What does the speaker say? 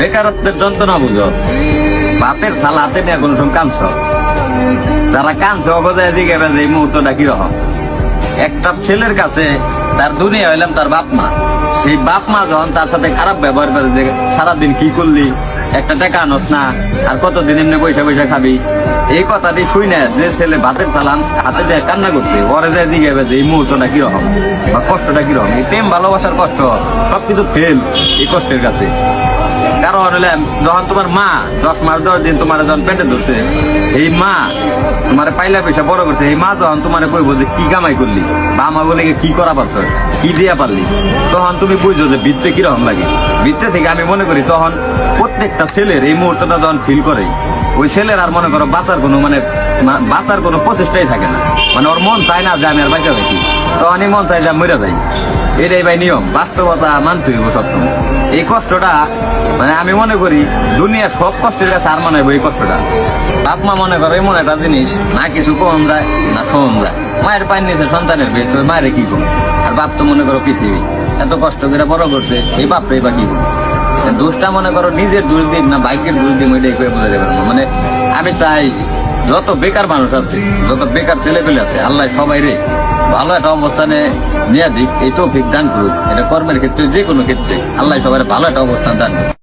বেকারত্বের যন্ত্রণা বুঝো, ভাতের থালা হাতে নিয়ে কোন সময় কাঁদছ, যারা কাঁদছ অগদায় দিকে এই মুহূর্তটা কিরকম। একটা ছেলের কাছে তার দুনিয়া হইলাম তার বাপ মা, সেই বাপ মা যখন তার সাথে খারাপ ব্যবহার করে যে সারাদিন কি করলি, একটা টাকা আনস না, আর কতদিন এমনি পয়সা পয়সা খাবি, এই কথাটি শুই না যে ছেলে ভাতের থালা হাতে দিয়ে কান্না করছে, ওরে যায় দিকে যে এই মুহূর্তটা কিরকম বা কষ্টটা কিরকম। এই প্রেম ভালোবাসার কষ্ট সবকিছু ফেল এই কষ্টের কাছে। কারণ হলে যখন তোমার মা 10 মাস 10 দিন তোমার যখন পেটে ধরছে, এই মা তোমার পাইলা পয়সা বড় করছে, এই মা যখন তোমার কইবো যে কি কামাই করলি বা আমাগুলো কি করা পারছো, কি দিয়া পারলি, তখন তুমি বুঝছো যে ভিতরে কিরকম লাগে। ভিতরে থেকে আমি মনে করি তখন প্রত্যেকটা ছেলের এই মুহূর্তটা যখন ফিল করে, ওই ছেলের আর মনে করো বাঁচার কোনো প্রচেষ্টাই থাকে না। মানে ওর মন চায় না যে আমি আর বাঁচা থাকি, তখনই মন চায় যে মরে যাই। এটাই ভাই নিয়ম, বাস্তবতা মানতে হইব সবসময়। এই কষ্টটা মানে আমি মনে করি দুনিয়ার সব কষ্টের কাছে আর মনে হইব এই কষ্টটা। বাপ মা মনে করো এমন একটা জিনিস, না কিছু কম যায় না শোন যায়। মায়ের পায়ের নিচে সন্তানের বেশ, তো মায়ের কি কম। আর বাপ তো মনে করো পৃথিবী, এত কষ্ট করে বড় করছে, এই বাপরে বা কি কম। দোষটা মনে করো নিজের দোষ দিন না বাইকের দোষ দিন, ওইটাই করে বোঝাতে পারবো না। মানে আমি চাই যত বেকার মানুষ আছে, যত বেকার ছেলে পেলে আছে, আল্লাহ সবাই রে ভালো একটা অবস্থানে নিয়ে দিক, এই তৌফিক দান করুক। এটা কর্মের ক্ষেত্রে যে কোনো ক্ষেত্রে আল্লাহ সবাই ভালো একটা অবস্থান দান করুক।